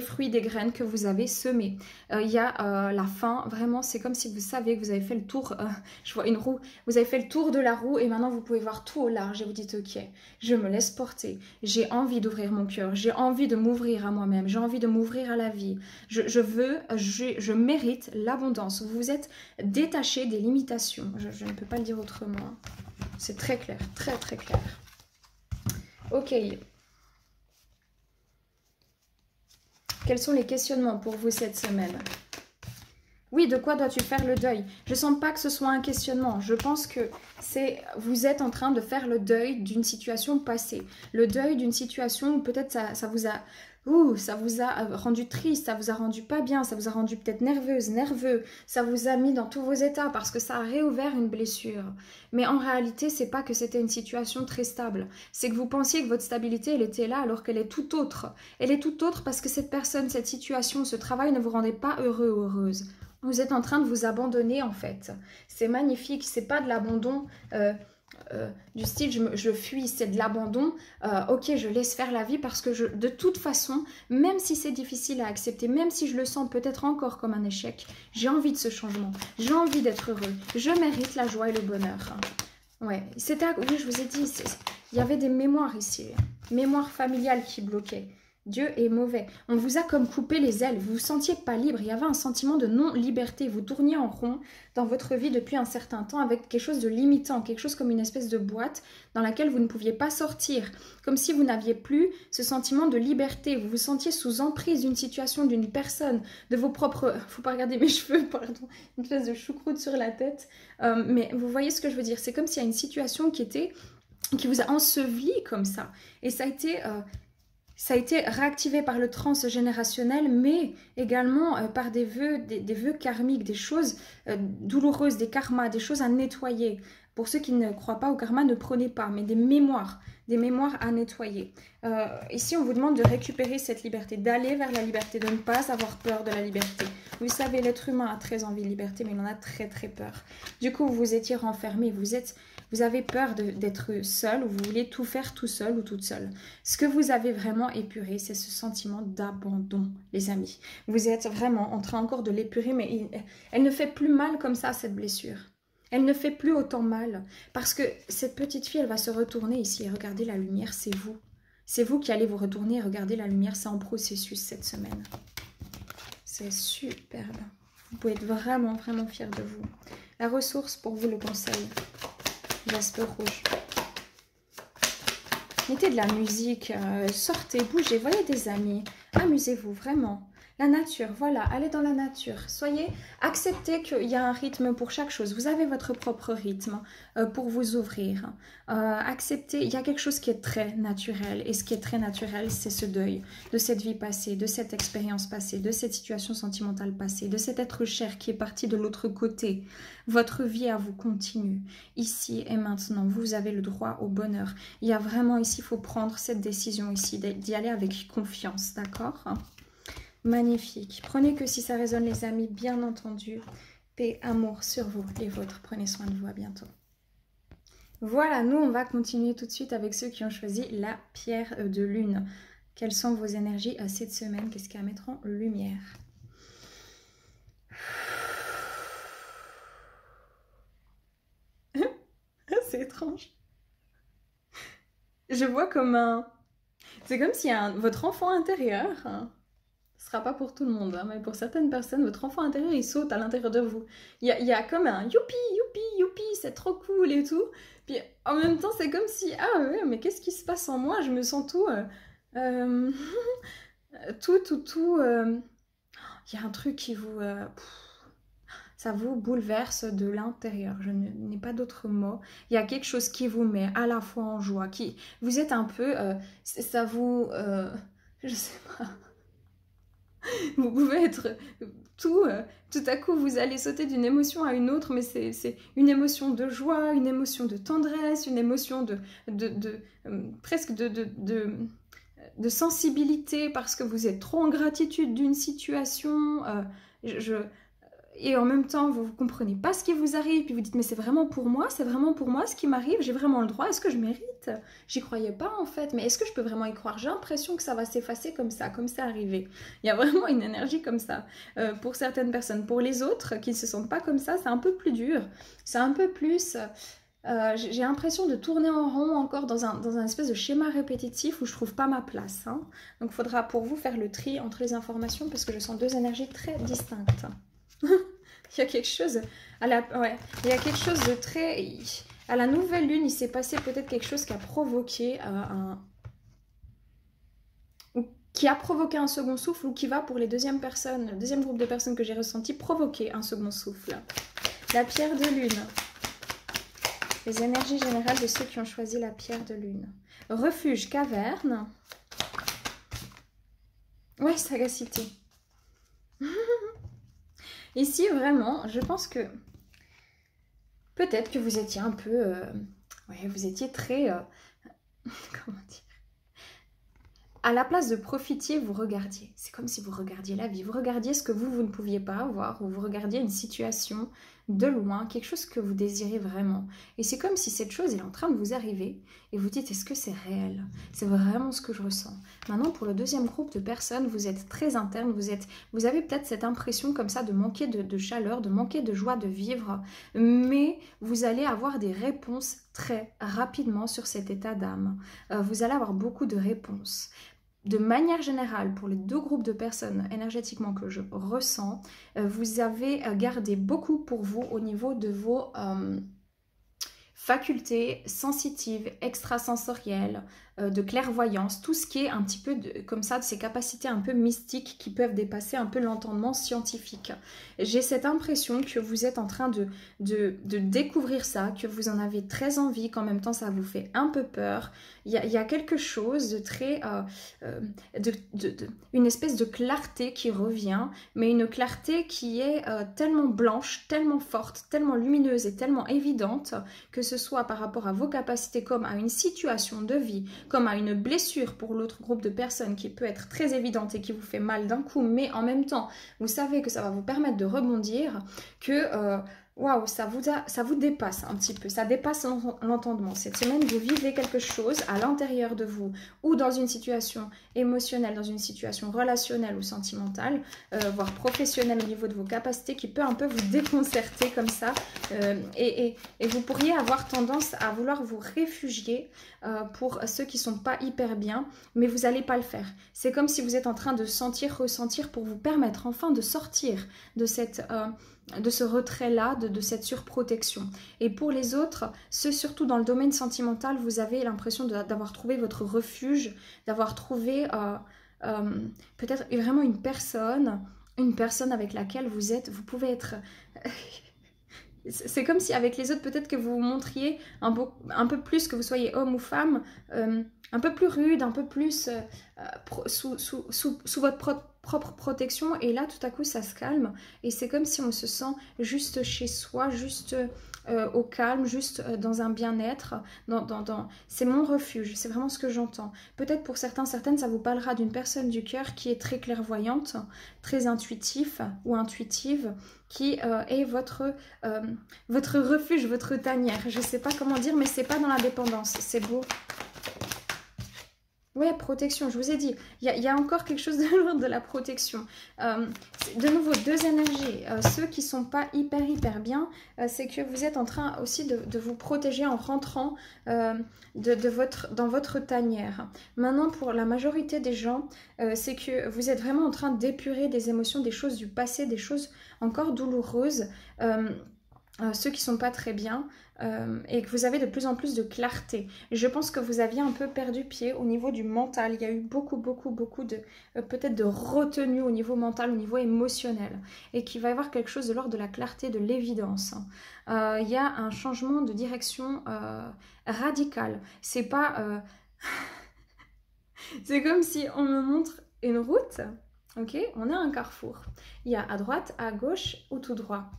A: fruits des graines que vous avez semées. Il y a la fin, vraiment, c'est comme si vous saviez que vous avez fait le tour, je vois une roue, vous avez fait le tour de la roue et maintenant vous pouvez voir tout au large et vous dites ok, je me laisse porter, j'ai envie d'ouvrir mon cœur, j'ai envie de m'ouvrir à moi-même, j'ai envie de m'ouvrir à la vie. Je mérite l'abondance. Vous vous êtes détaché des limitations. Je ne peux pas le dire autrement. C'est très clair, très très clair. Ok. Quels sont les questionnements pour vous cette semaine? Oui, de quoi dois-tu faire le deuil? Je ne sens pas que ce soit un questionnement. Je pense que vous êtes en train de faire le deuil d'une situation passée. Le deuil d'une situation où peut-être ça vous a... ça vous a rendu triste, ça vous a rendu pas bien, ça vous a rendu peut-être nerveuse, nerveux, ça vous a mis dans tous vos états parce que ça a réouvert une blessure. Mais en réalité, c'est pas que c'était une situation très stable. C'est que vous pensiez que votre stabilité, elle était là alors qu'elle est tout autre. Elle est tout autre parce que cette personne, cette situation, ce travail ne vous rendait pas heureux ou heureuse. Vous êtes en train de vous abandonner en fait. C'est magnifique, c'est pas de l'abandon du style je fuis, c'est de l'abandon, ok, je laisse faire la vie parce que de toute façon, même si c'est difficile à accepter, même si je le sens peut-être encore comme un échec, j'ai envie de ce changement, j'ai envie d'être heureux, je mérite la joie et le bonheur. Ouais, oui, je vous ai dit, il y avait des mémoires ici, mémoires familiales qui bloquaient. Dieu est mauvais. On vous a comme coupé les ailes. Vous vous sentiez pas libre. Il y avait un sentiment de non-liberté. Vous tourniez en rond dans votre vie depuis un certain temps avec quelque chose de limitant, quelque chose comme une espèce de boîte dans laquelle vous ne pouviez pas sortir. Comme si vous n'aviez plus ce sentiment de liberté. Vous vous sentiez sous emprise d'une situation, d'une personne, de vos propres... Faut pas regarder mes cheveux, pardon. Une espèce de choucroute sur la tête. Mais vous voyez ce que je veux dire. C'est comme s'il y a une situation qui vous a enseveli comme ça. Et ça a été réactivé par le transgénérationnel, mais également par des vœux karmiques, des choses douloureuses, des karmas, des choses à nettoyer. Pour ceux qui ne croient pas au karma, ne prenez pas, mais des mémoires à nettoyer. Ici, on vous demande de récupérer cette liberté, d'aller vers la liberté, de ne pas avoir peur de la liberté. Vous savez, l'être humain a très envie de liberté, mais il en a très très peur. Du coup, vous vous étiez renfermé, vous avez peur d'être seul, ou vous voulez tout faire tout seul ou toute seule. Ce que vous avez vraiment épuré, c'est ce sentiment d'abandon, les amis. Vous êtes vraiment en train encore de l'épurer, mais elle ne fait plus mal comme ça, cette blessure. Elle ne fait plus autant mal, parce que cette petite fille, elle va se retourner ici et regarder la lumière, c'est vous. C'est vous qui allez vous retourner et regarder la lumière, c'est en processus cette semaine. C'est superbe. Vous pouvez être vraiment, vraiment fiers de vous. La ressource pour vous, le conseil. Jasper rouge. Mettez de la musique, sortez, bougez, voyez des amis, amusez-vous vraiment. La nature, voilà, allez dans la nature. Acceptez qu'il y a un rythme pour chaque chose. Vous avez votre propre rythme pour vous ouvrir. Acceptez, il y a quelque chose qui est très naturel. Et ce qui est très naturel, c'est ce deuil de cette vie passée, de cette expérience passée, de cette situation sentimentale passée, de cet être cher qui est parti de l'autre côté. Votre vie à vous continue. Ici et maintenant, vous avez le droit au bonheur. Il y a vraiment ici, il faut prendre cette décision ici, d'y aller avec confiance, d'accord ? Magnifique. Prenez que si ça résonne, les amis, bien entendu. Paix, amour sur vous, les vôtres. Prenez soin de vous, à bientôt. Voilà, nous, on va continuer tout de suite avec ceux qui ont choisi la pierre de lune. Quelles sont vos énergies à cette semaine? Qu'est-ce qu'il y a à mettre en lumière? C'est étrange. Je vois comme un... C'est comme si votre enfant intérieur... Ce sera pas pour tout le monde, hein, mais pour certaines personnes, votre enfant intérieur, il saute à l'intérieur de vous. Il y a comme un youpi, youpi, youpi, c'est trop cool et tout. Puis en même temps, c'est comme si, ah ouais, mais qu'est-ce qui se passe en moi? Je me sens tout... tout... Il y a un truc qui vous... ça vous bouleverse de l'intérieur. Je n'ai pas d'autres mots. Il y a quelque chose qui vous met à la fois en joie. Vous êtes un peu... ça vous... je sais pas... Vous pouvez être tout à coup vous allez sauter d'une émotion à une autre, mais c'est une émotion de joie, une émotion de tendresse, une émotion presque de sensibilité parce que vous êtes trop en gratitude d'une situation. Et en même temps, vous ne comprenez pas ce qui vous arrive, puis vous dites, mais c'est vraiment pour moi ce qui m'arrive, j'ai vraiment le droit, est-ce que je mérite? J'y croyais pas en fait, mais est-ce que je peux vraiment y croire? J'ai l'impression que ça va s'effacer comme c'est arrivé. Il y a vraiment une énergie comme ça pour certaines personnes. Pour les autres qui ne se sentent pas comme ça, c'est un peu plus dur, c'est un peu plus... j'ai l'impression de tourner en rond encore dans un espèce de schéma répétitif où je trouve pas ma place. Hein. Donc il faudra pour vous faire le tri entre les informations parce que je sens deux énergies très distinctes. Il y a quelque chose il y a quelque chose de très... À la nouvelle lune, il s'est passé peut-être quelque chose qui a provoqué un second souffle ou qui va pour les deuxième groupe de personnes que j'ai ressenti provoquer un second souffle. La pierre de lune. Les énergies générales de ceux qui ont choisi la pierre de lune. Refuge, caverne. Ouais, sagacité. Ici, vraiment, je pense que peut-être que vous étiez un peu... vous étiez très... comment dire? À la place de profiter, vous regardiez. C'est comme si vous regardiez la vie. Vous regardiez ce que vous ne pouviez pas avoir, ou vous regardiez une situation de loin, quelque chose que vous désirez vraiment. Et c'est comme si cette chose est en train de vous arriver et vous dites, est-ce que c'est réel? C'est vraiment ce que je ressens. Maintenant, pour le deuxième groupe de personnes, vous êtes très interne, vous avez peut-être cette impression comme ça de manquer de chaleur, de manquer de joie de vivre, mais vous allez avoir des réponses très rapidement sur cet état d'âme. Vous allez avoir beaucoup de réponses. De manière générale, pour les deux groupes de personnes énergétiquement que je ressens, vous avez gardé beaucoup pour vous au niveau de vos facultés sensitives, extrasensorielles, de clairvoyance, tout ce qui est un petit peu comme ça, de ces capacités un peu mystiques qui peuvent dépasser un peu l'entendement scientifique. J'ai cette impression que vous êtes en train de découvrir ça, que vous en avez très envie, qu'en même temps ça vous fait un peu peur. Il y a quelque chose de très... une espèce de clarté qui revient, mais une clarté qui est tellement blanche, tellement forte, tellement lumineuse et tellement évidente, que ce soit par rapport à vos capacités comme à une situation de vie, comme à une blessure pour l'autre groupe de personnes qui peut être très évidente et qui vous fait mal d'un coup, mais en même temps, vous savez que ça va vous permettre de rebondir, que waouh, ça vous dépasse un petit peu, ça dépasse l'entendement. Cette semaine, vous vivez quelque chose à l'intérieur de vous ou dans une situation émotionnelle, dans une situation relationnelle ou sentimentale, voire professionnelle au niveau de vos capacités qui peut un peu vous déconcerter comme ça et vous pourriez avoir tendance à vouloir vous réfugier pour ceux qui ne sont pas hyper bien, mais vous n'allez pas le faire. C'est comme si vous êtes en train de sentir, ressentir pour vous permettre enfin de sortir de ce retrait-là, de cette surprotection. Et pour les autres, ceux surtout dans le domaine sentimental, vous avez l'impression d'avoir trouvé votre refuge, d'avoir trouvé peut-être vraiment une personne avec laquelle vous pouvez être... C'est comme si avec les autres, peut-être que vous vous montriez un peu plus, que vous soyez homme ou femme, un peu plus rude, un peu plus sous votre propre protection. Et là, tout à coup, ça se calme. Et c'est comme si on se sent juste chez soi, juste au calme, juste dans un bien-être. C'est mon refuge, c'est vraiment ce que j'entends. Peut-être pour certaines, ça vous parlera d'une personne du cœur qui est très clairvoyante, très intuitif ou intuitive, qui est votre refuge, votre tanière. Je ne sais pas comment dire, mais c'est pas dans la dépendance. C'est beau. Oui, protection, je vous ai dit. Il y a encore quelque chose de l'ordre de la protection. De nouveau, deux énergies. Ceux qui ne sont pas hyper bien, c'est que vous êtes en train aussi de vous protéger en rentrant dans votre tanière. Maintenant, pour la majorité des gens, c'est que vous êtes vraiment en train d'épurer des émotions, des choses du passé, des choses encore douloureuses. Ceux qui ne sont pas très bien et que vous avez de plus en plus de clarté. Je pense que vous aviez un peu perdu pied au niveau du mental. Il y a eu beaucoup de peut-être de retenue au niveau mental, au niveau émotionnel, et qu'il va y avoir quelque chose de l'ordre de la clarté, de l'évidence. Il y a un changement de direction radical. C'est pas... c'est comme si on me montre une route, ok? On a un carrefour. Il y a à droite, à gauche ou tout droit.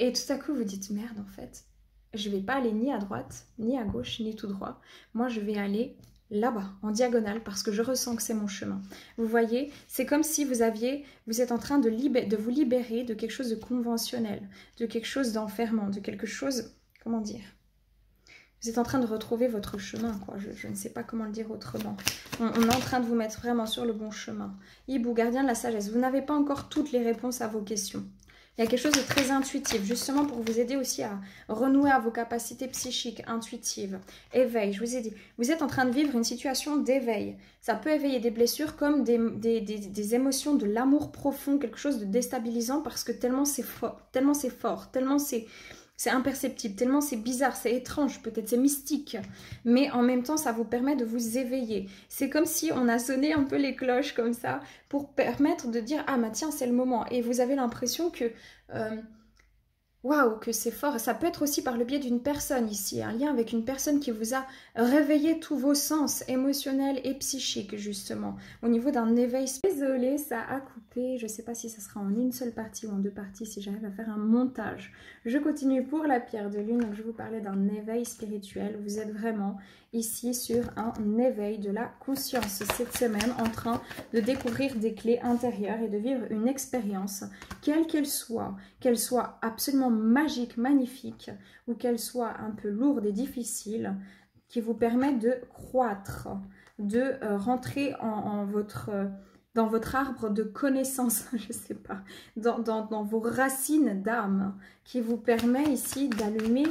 A: Et tout à coup, vous dites, merde, en fait, je ne vais pas aller ni à droite, ni à gauche, ni tout droit. Moi, je vais aller là-bas, en diagonale, parce que je ressens que c'est mon chemin. Vous voyez, c'est comme si vous êtes en train de vous libérer de quelque chose de conventionnel, de quelque chose d'enfermant, de quelque chose, comment dire? Vous êtes en train de retrouver votre chemin, quoi. Je ne sais pas comment le dire autrement. On est en train de vous mettre vraiment sur le bon chemin. Hibou, gardien de la sagesse, vous n'avez pas encore toutes les réponses à vos questions. Il y a quelque chose de très intuitif, justement pour vous aider aussi à renouer à vos capacités psychiques, intuitives. Éveil, je vous ai dit, vous êtes en train de vivre une situation d'éveil. Ça peut éveiller des blessures comme des émotions, de l'amour profond, quelque chose de déstabilisant parce que tellement c'est fort, tellement c'est imperceptible, tellement c'est bizarre, c'est étrange, peut-être c'est mystique, mais en même temps, ça vous permet de vous éveiller. C'est comme si on a sonné un peu les cloches comme ça pour permettre de dire « Ah, bah tiens, c'est le moment ». Et vous avez l'impression que... Waouh, que c'est fort. Ça peut être aussi par le biais d'une personne ici, un lien avec une personne qui vous a réveillé tous vos sens émotionnels et psychiques, justement, au niveau d'un éveil. Désolée, ça a coupé. Je ne sais pas si ça sera en une seule partie ou en deux parties, si j'arrive à faire un montage. Je continue pour la pierre de lune. Donc, je vous parlais d'un éveil spirituel. Vous êtes vraiment ici sur un éveil de la conscience cette semaine, en train de découvrir des clés intérieures et de vivre une expérience, quelle qu'elle soit absolument situation magique, magnifique, ou qu'elle soit un peu lourde et difficile, qui vous permet de croître, de rentrer dans votre arbre de connaissances, je ne sais pas, dans vos racines d'âme, qui vous permet ici d'allumer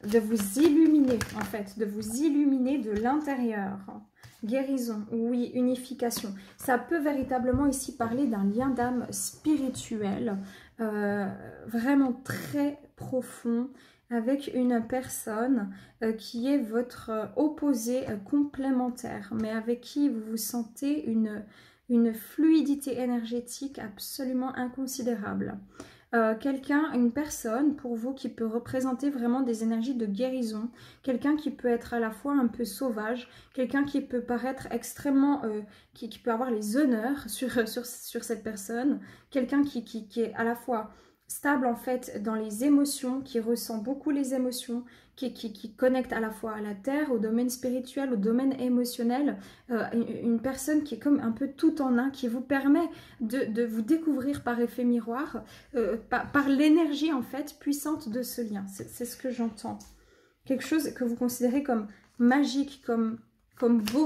A: de vous illuminer, en fait, de vous illuminer de l'intérieur. Guérison, oui, unification. Ça peut véritablement ici parler d'un lien d'âme spirituel, vraiment très profond, avec une personne qui est votre opposé complémentaire, mais avec qui vous vous sentez une fluidité énergétique absolument inconsidérable. Une personne pour vous qui peut représenter vraiment des énergies de guérison, quelqu'un qui peut être à la fois un peu sauvage, quelqu'un qui peut paraître extrêmement, qui peut avoir les honneurs sur cette personne, quelqu'un qui est à la fois stable en fait dans les émotions, qui ressent beaucoup les émotions, qui connecte à la fois à la terre, au domaine spirituel, au domaine émotionnel, une personne qui est comme un peu tout en un, qui vous permet de vous découvrir par effet miroir, par l'énergie en fait puissante de ce lien. C'est ce que j'entends. Quelque chose que vous considérez comme magique, comme beau,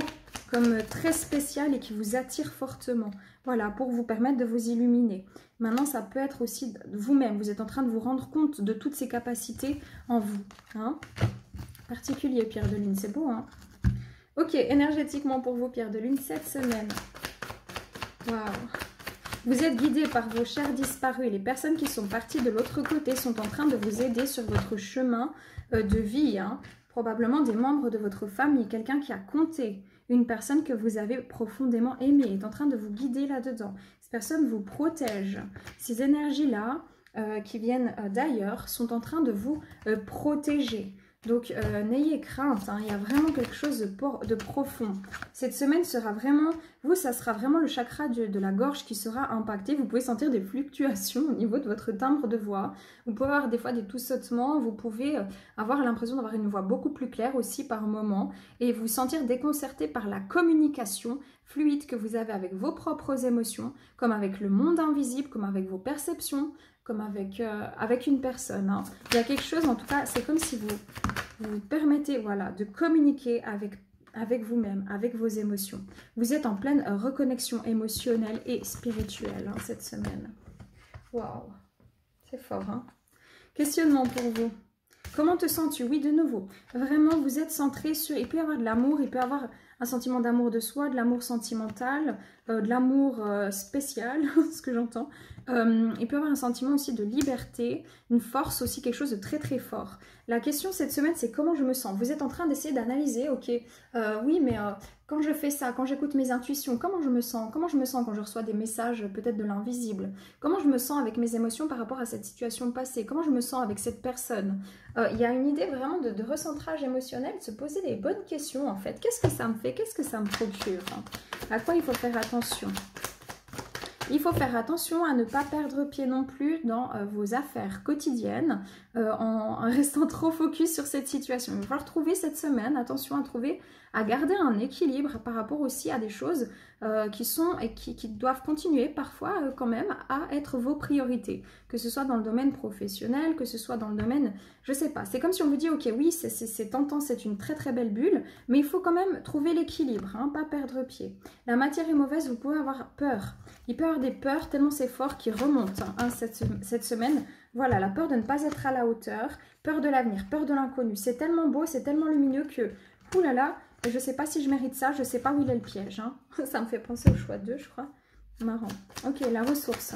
A: comme très spécial et qui vous attire fortement. Voilà, pour vous permettre de vous illuminer. Maintenant, ça peut être aussi vous-même. Vous êtes en train de vous rendre compte de toutes ces capacités en vous. Hein. Particulier, Pierre de Lune, c'est beau, hein. Ok, énergétiquement pour vous, Pierre de Lune, cette semaine. Waouh. Vous êtes guidé par vos chers disparus et les personnes qui sont parties de l'autre côté sont en train de vous aider sur votre chemin de vie. Hein. Probablement des membres de votre famille, quelqu'un qui a compté, une personne que vous avez profondément aimée, est en train de vous guider là-dedans. Cette personne vous protège. Ces énergies-là, qui viennent d'ailleurs, sont en train de vous protéger. Donc, n'ayez crainte, hein, il y a vraiment quelque chose de profond. Cette semaine sera vraiment, ça sera vraiment le chakra de la gorge qui sera impacté. Vous pouvez sentir des fluctuations au niveau de votre timbre de voix. Vous pouvez avoir des fois des toussotements. Vous pouvez avoir l'impression d'avoir une voix beaucoup plus claire aussi par moment. Et vous sentir déconcerté par la communication fluide que vous avez avec vos propres émotions, comme avec le monde invisible, comme avec vos perceptions, comme avec une personne. Hein. Il y a quelque chose, en tout cas, c'est comme si vous permettez, voilà, de communiquer avec vous-même, avec vos émotions. Vous êtes en pleine reconnexion émotionnelle et spirituelle hein, cette semaine. Waouh, c'est fort. Hein. Questionnement pour vous. Comment te sens-tu? Oui, de nouveau. Vraiment, vous êtes centré sur... Il peut y avoir de l'amour, il peut y avoir un sentiment d'amour de soi, de l'amour sentimental, de l'amour spécial, ce que j'entends. Il peut y avoir un sentiment aussi de liberté, une force aussi, quelque chose de très très fort. La question cette semaine, c'est comment je me sens. Vous êtes en train d'essayer d'analyser, ok, oui, mais quand je fais ça, quand j'écoute mes intuitions, comment je me sens? Comment je me sens quand je reçois des messages peut-être de l'invisible? Comment je me sens avec mes émotions par rapport à cette situation passée? Comment je me sens avec cette personne? Il y a une idée vraiment de recentrage émotionnel, de se poser des bonnes questions en fait. Qu'est-ce que ça me fait? Qu'est-ce que ça me procure? À quoi il faut faire attention? Il faut faire attention à ne pas perdre pied non plus dans vos affaires quotidiennes en restant trop focus sur cette situation. Il va falloir trouver cette semaine, attention à garder un équilibre par rapport aussi à des choses qui doivent continuer parfois quand même à être vos priorités. Que ce soit dans le domaine professionnel, que ce soit dans le domaine, je sais pas. C'est comme si on vous dit, ok, oui, c'est tentant, c'est une très très belle bulle, mais il faut quand même trouver l'équilibre, hein, pas perdre pied. La matière est mauvaise, vous pouvez avoir peur. Il peut y avoir des peurs tellement c'est fort qui remontent hein, cette semaine. Voilà, la peur de ne pas être à la hauteur, peur de l'avenir, peur de l'inconnu. C'est tellement beau, c'est tellement lumineux que, oulala, je ne sais pas si je mérite ça, je ne sais pas où il est le piège. Hein. Ça me fait penser au choix 2, je crois. Marrant. Ok, la ressource.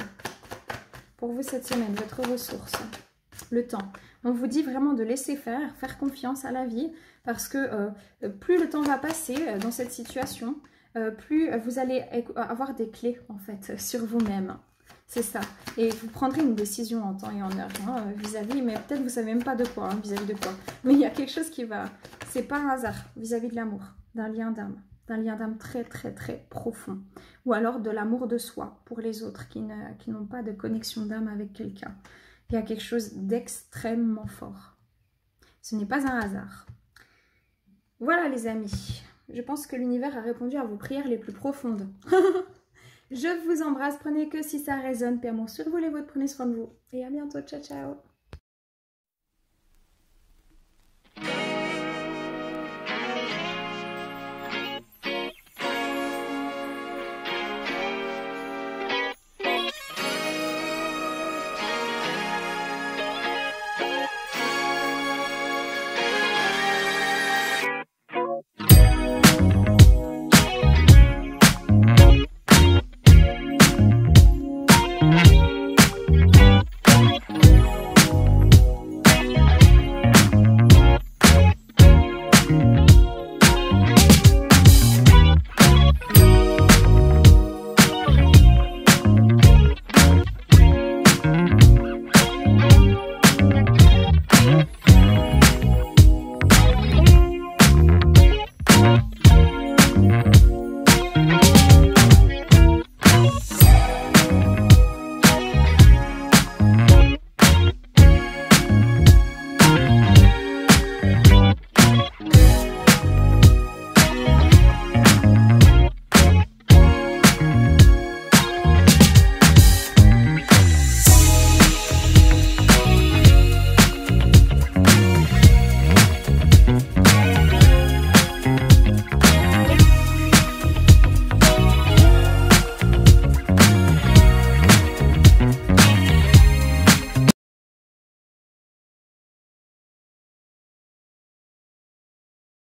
A: Pour vous cette semaine, votre ressource. Le temps. On vous dit vraiment de laisser faire confiance à la vie, parce que plus le temps va passer dans cette situation, plus vous allez avoir des clés en fait sur vous-même. C'est ça. Et vous prendrez une décision en temps et en heure vis-à-vis, mais peut-être vous ne savez même pas de quoi, vis-à-vis de quoi. Mais il y a quelque chose qui va... C'est pas un hasard vis-à-vis de l'amour, d'un lien d'âme très très très profond. Ou alors de l'amour de soi pour les autres qui n'ont pas de connexion d'âme avec quelqu'un. Il y a quelque chose d'extrêmement fort. Ce n'est pas un hasard. Voilà les amis. Je pense que l'univers a répondu à vos prières les plus profondes. Je vous embrasse, prenez que si ça résonne. Paix, amour sur vous les vôtres, prenez soin de vous. Et à bientôt, ciao ciao.